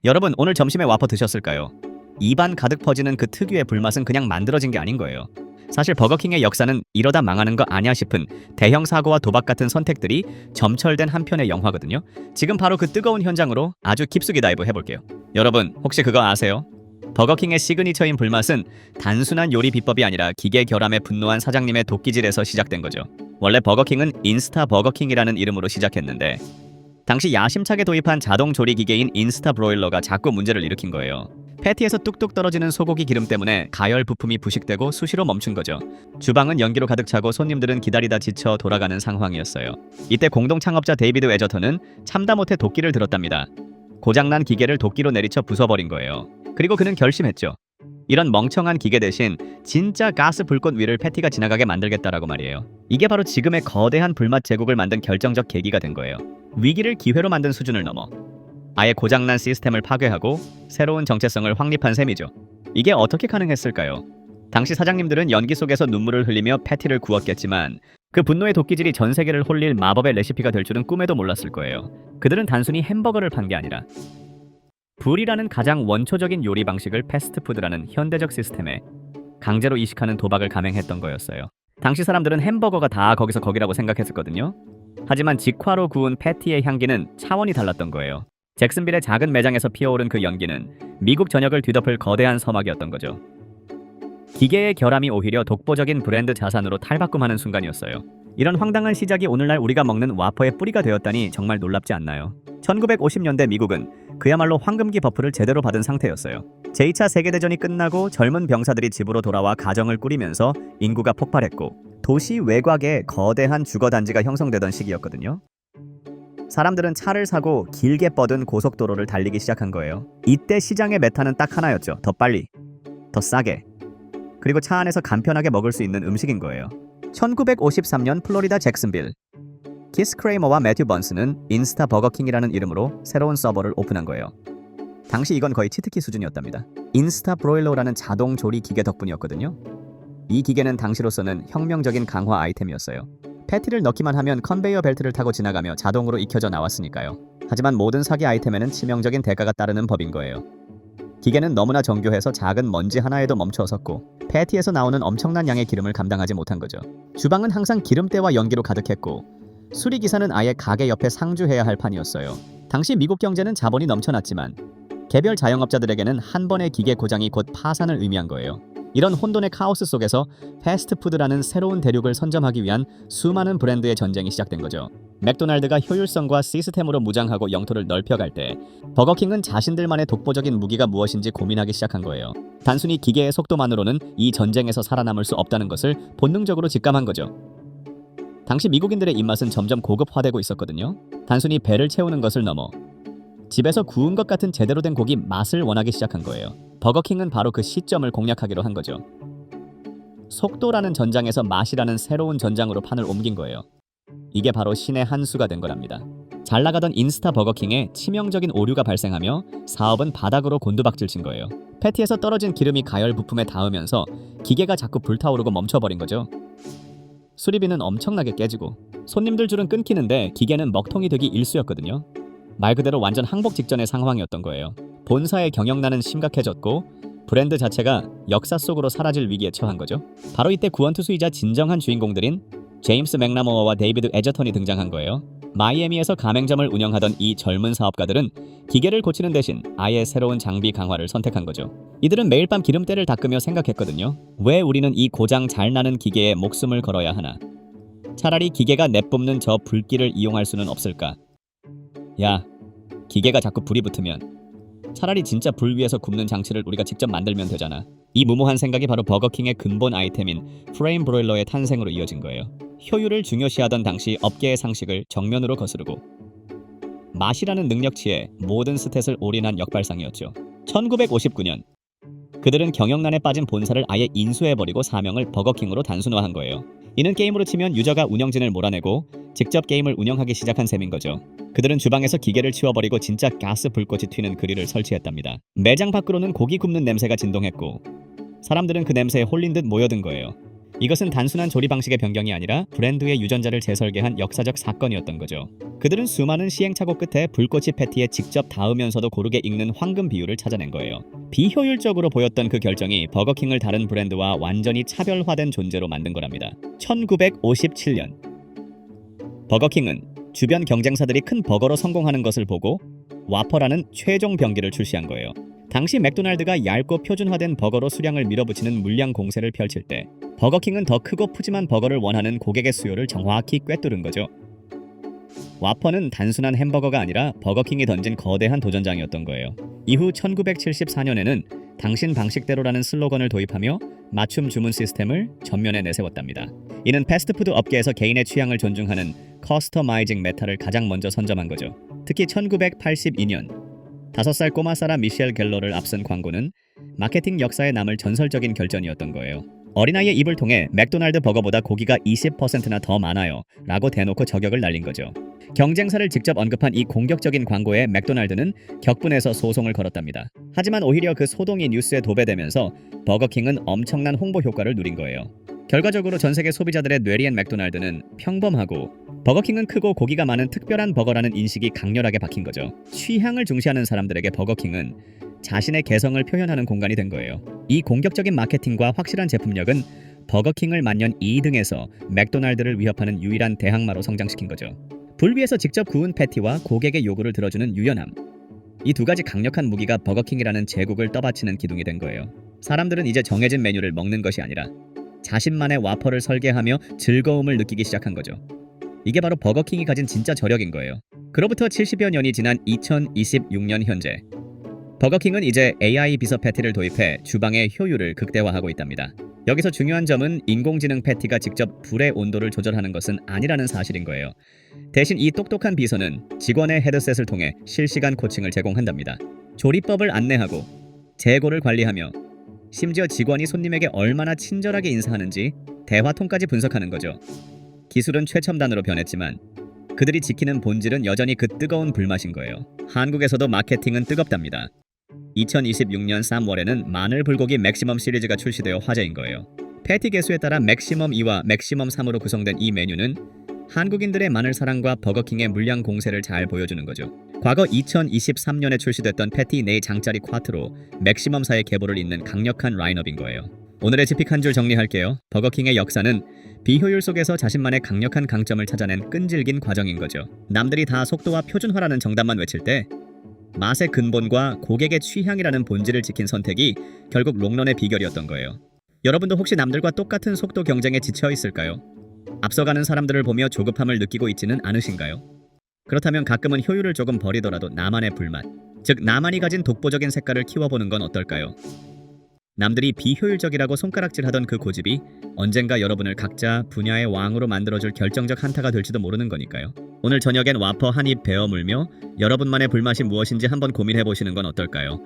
여러분, 오늘 점심에 와퍼 드셨을까요? 입안 가득 퍼지는 그 특유의 불맛은 그냥 만들어진 게 아닌 거예요. 사실 버거킹의 역사는 이러다 망하는 거 아니야 싶은 대형 사고와 도박 같은 선택들이 점철된 한 편의 영화거든요. 지금 바로 그 뜨거운 현장으로 아주 깊숙이 다이브 해볼게요. 여러분, 혹시 그거 아세요? 버거킹의 시그니처인 불맛은 단순한 요리 비법이 아니라 기계 결함에 분노한 사장님의 도끼질에서 시작된 거죠. 원래 버거킹은 인스타 버거킹이라는 이름으로 시작했는데 당시 야심차게 도입한 자동 조리 기계인 인스타 브로일러가 자꾸 문제를 일으킨 거예요. 패티에서 뚝뚝 떨어지는 소고기 기름 때문에 가열 부품이 부식되고 수시로 멈춘 거죠. 주방은 연기로 가득 차고 손님들은 기다리다 지쳐 돌아가는 상황이었어요. 이때 공동 창업자 데이비드 에저턴은 참다 못해 도끼를 들었답니다. 고장난 기계를 도끼로 내리쳐 부숴버린 거예요. 그리고 그는 결심했죠. 이런 멍청한 기계 대신 진짜 가스 불꽃 위를 패티가 지나가게 만들겠다라고 말이에요. 이게 바로 지금의 거대한 불맛 제국을 만든 결정적 계기가 된 거예요. 위기를 기회로 만든 수준을 넘어 아예 고장난 시스템을 파괴하고 새로운 정체성을 확립한 셈이죠. 이게 어떻게 가능했을까요? 당시 사장님들은 연기 속에서 눈물을 흘리며 패티를 구웠겠지만 그 분노의 도끼질이 전 세계를 홀릴 마법의 레시피가 될 줄은 꿈에도 몰랐을 거예요. 그들은 단순히 햄버거를 판 게 아니라 불이라는 가장 원초적인 요리 방식을 패스트푸드라는 현대적 시스템에 강제로 이식하는 도박을 감행했던 거였어요. 당시 사람들은 햄버거가 다 거기서 거기라고 생각했었거든요. 하지만 직화로 구운 패티의 향기는 차원이 달랐던 거예요. 잭슨빌의 작은 매장에서 피어오른 그 연기는 미국 전역을 뒤덮을 거대한 서막이었던 거죠. 기계의 결함이 오히려 독보적인 브랜드 자산으로 탈바꿈하는 순간이었어요. 이런 황당한 시작이 오늘날 우리가 먹는 와퍼의 뿌리가 되었다니 정말 놀랍지 않나요? 1950년대 미국은 그야말로 황금기 버프를 제대로 받은 상태였어요. 제2차 세계대전이 끝나고 젊은 병사들이 집으로 돌아와 가정을 꾸리면서 인구가 폭발했고 도시 외곽에 거대한 주거단지가 형성되던 시기였거든요. 사람들은 차를 사고 길게 뻗은 고속도로를 달리기 시작한 거예요. 이때 시장의 메타는 딱 하나였죠. 더 빨리, 더 싸게, 그리고 차 안에서 간편하게 먹을 수 있는 음식인 거예요. 1953년 플로리다 잭슨빌, 키스 크레이머와 매튜 번스는 인스타 버거킹이라는 이름으로 새로운 서버를 오픈한 거예요. 당시 이건 거의 치트키 수준이었답니다. 인스타 브로일러라는 자동 조리 기계 덕분이었거든요. 이 기계는 당시로서는 혁명적인 강화 아이템이었어요. 패티를 넣기만 하면 컨베이어 벨트를 타고 지나가며 자동으로 익혀져 나왔으니까요. 하지만 모든 사기 아이템에는 치명적인 대가가 따르는 법인 거예요. 기계는 너무나 정교해서 작은 먼지 하나에도 멈춰섰고 패티에서 나오는 엄청난 양의 기름을 감당하지 못한 거죠. 주방은 항상 기름때와 연기로 가득했고 수리기사는 아예 가게 옆에 상주해야 할 판이었어요. 당시 미국 경제는 자본이 넘쳐났지만 개별 자영업자들에게는 한 번의 기계 고장이 곧 파산을 의미한 거예요. 이런 혼돈의 카오스 속에서 패스트푸드라는 새로운 대륙을 선점하기 위한 수많은 브랜드의 전쟁이 시작된 거죠. 맥도날드가 효율성과 시스템으로 무장하고 영토를 넓혀갈 때 버거킹은 자신들만의 독보적인 무기가 무엇인지 고민하기 시작한 거예요. 단순히 기계의 속도만으로는 이 전쟁에서 살아남을 수 없다는 것을 본능적으로 직감한 거죠. 당시 미국인들의 입맛은 점점 고급화되고 있었거든요. 단순히 배를 채우는 것을 넘어 집에서 구운 것 같은 제대로 된 고기 맛을 원하기 시작한 거예요. 버거킹은 바로 그 시점을 공략하기로 한 거죠. 속도라는 전장에서 맛이라는 새로운 전장으로 판을 옮긴 거예요. 이게 바로 신의 한 수가 된 거랍니다. 잘 나가던 인스타 버거킹에 치명적인 오류가 발생하며 사업은 바닥으로 곤두박질친 거예요. 패티에서 떨어진 기름이 가열 부품에 닿으면서 기계가 자꾸 불타오르고 멈춰버린 거죠. 수리비는 엄청나게 깨지고 손님들 줄은 끊기는데 기계는 먹통이 되기 일쑤였거든요. 말 그대로 완전 항복 직전의 상황이었던 거예요. 본사의 경영난은 심각해졌고 브랜드 자체가 역사 속으로 사라질 위기에 처한 거죠. 바로 이때 구원투수이자 진정한 주인공들인 제임스 맥나모어와 데이비드 에저턴이 등장한 거예요. 마이애미에서 가맹점을 운영하던 이 젊은 사업가들은 기계를 고치는 대신 아예 새로운 장비 강화를 선택한 거죠. 이들은 매일 밤 기름때를 닦으며 생각했거든요. 왜 우리는 이 고장 잘 나는 기계에 목숨을 걸어야 하나? 차라리 기계가 내뿜는 저 불길을 이용할 수는 없을까? 야, 기계가 자꾸 불이 붙으면 차라리 진짜 불 위에서 굽는 장치를 우리가 직접 만들면 되잖아. 이 무모한 생각이 바로 버거킹의 근본 아이템인 프레임 브로일러의 탄생으로 이어진 거예요. 효율을 중요시하던 당시 업계의 상식을 정면으로 거스르고 맛이라는 능력치에 모든 스탯을 올인한 역발상이었죠. 1959년 그들은 경영난에 빠진 본사를 아예 인수해버리고 사명을 버거킹으로 단순화한 거예요. 이는 게임으로 치면 유저가 운영진을 몰아내고 직접 게임을 운영하기 시작한 셈인 거죠. 그들은 주방에서 기계를 치워버리고 진짜 가스 불꽃이 튀는 그릴을 설치했답니다. 매장 밖으로는 고기 굽는 냄새가 진동했고 사람들은 그 냄새에 홀린 듯 모여든 거예요. 이것은 단순한 조리 방식의 변경이 아니라 브랜드의 유전자를 재설계한 역사적 사건이었던 거죠. 그들은 수많은 시행착오 끝에 불꽃이 패티에 직접 닿으면서도 고르게 익는 황금 비율을 찾아낸 거예요. 비효율적으로 보였던 그 결정이 버거킹을 다른 브랜드와 완전히 차별화된 존재로 만든 거랍니다. 1957년 버거킹은 주변 경쟁사들이 큰 버거로 성공하는 것을 보고 와퍼라는 최종 병기를 출시한 거예요. 당시 맥도날드가 얇고 표준화된 버거로 수량을 밀어붙이는 물량 공세를 펼칠 때 버거킹은 더 크고 푸짐한 버거를 원하는 고객의 수요를 정확히 꿰뚫은 거죠. 와퍼는 단순한 햄버거가 아니라 버거킹이 던진 거대한 도전장이었던 거예요. 이후 1974년에는 당신 방식대로라는 슬로건을 도입하며 맞춤 주문 시스템을 전면에 내세웠답니다. 이는 패스트푸드 업계에서 개인의 취향을 존중하는 커스터마이징 메타를 가장 먼저 선점한 거죠. 특히 1982년 5살 꼬마 사라 미셸 갤러를 앞선 광고는 마케팅 역사에 남을 전설적인 결전이었던 거예요. 어린아이의 입을 통해 맥도날드 버거보다 고기가 20%나 더 많아요 라고 대놓고 저격을 날린 거죠. 경쟁사를 직접 언급한 이 공격적인 광고에 맥도날드는 격분해서 소송을 걸었답니다. 하지만 오히려 그 소동이 뉴스에 도배되면서 버거킹은 엄청난 홍보 효과를 누린 거예요. 결과적으로 전 세계 소비자들의 뇌리엔 맥도날드는 평범하고 버거킹은 크고 고기가 많은 특별한 버거라는 인식이 강렬하게 박힌 거죠. 취향을 중시하는 사람들에게 버거킹은 자신의 개성을 표현하는 공간이 된 거예요. 이 공격적인 마케팅과 확실한 제품력은 버거킹을 만년 2등에서 맥도날드를 위협하는 유일한 대항마로 성장시킨 거죠. 불 위에서 직접 구운 패티와 고객의 요구를 들어주는 유연함. 이 두 가지 강력한 무기가 버거킹이라는 제국을 떠받치는 기둥이 된 거예요. 사람들은 이제 정해진 메뉴를 먹는 것이 아니라 자신만의 와퍼를 설계하며 즐거움을 느끼기 시작한 거죠. 이게 바로 버거킹이 가진 진짜 저력인 거예요. 그로부터 70여 년이 지난 2026년 현재 버거킹은 이제 AI 비서 패티를 도입해 주방의 효율을 극대화하고 있답니다. 여기서 중요한 점은 인공지능 패티가 직접 불의 온도를 조절하는 것은 아니라는 사실인 거예요. 대신 이 똑똑한 비서는 직원의 헤드셋을 통해 실시간 코칭을 제공한답니다. 조리법을 안내하고 재고를 관리하며 심지어 직원이 손님에게 얼마나 친절하게 인사하는지 대화통까지 분석하는 거죠. 기술은 최첨단으로 변했지만 그들이 지키는 본질은 여전히 그 뜨거운 불맛인 거예요. 한국에서도 마케팅은 뜨겁답니다. 2026년 3월에는 마늘 불고기 맥시멈 시리즈가 출시되어 화제인 거예요. 패티 개수에 따라 맥시멈 2와 맥시멈 3으로 구성된 이 메뉴는 한국인들의 마늘 사랑과 버거킹의 물량 공세를 잘 보여주는 거죠. 과거 2023년에 출시됐던 패티 네 장짜리 콰트로 맥시멈사의 계보를 잇는 강력한 라인업인 거예요. 오늘의 지픽 한 줄 정리할게요. 버거킹의 역사는 비효율 속에서 자신만의 강력한 강점을 찾아낸 끈질긴 과정인 거죠. 남들이 다 속도와 표준화라는 정답만 외칠 때 맛의 근본과 고객의 취향이라는 본질을 지킨 선택이 결국 롱런의 비결이었던 거예요. 여러분도 혹시 남들과 똑같은 속도 경쟁에 지쳐 있을까요? 앞서가는 사람들을 보며 조급함을 느끼고 있지는 않으신가요? 그렇다면 가끔은 효율을 조금 버리더라도 나만의 불맛, 즉 나만이 가진 독보적인 색깔을 키워보는 건 어떨까요? 남들이 비효율적이라고 손가락질하던 그 고집이 언젠가 여러분을 각자 분야의 왕으로 만들어줄 결정적 한타가 될지도 모르는 거니까요. 오늘 저녁엔 와퍼 한 입 베어 물며 여러분만의 불맛이 무엇인지 한번 고민해보시는 건 어떨까요?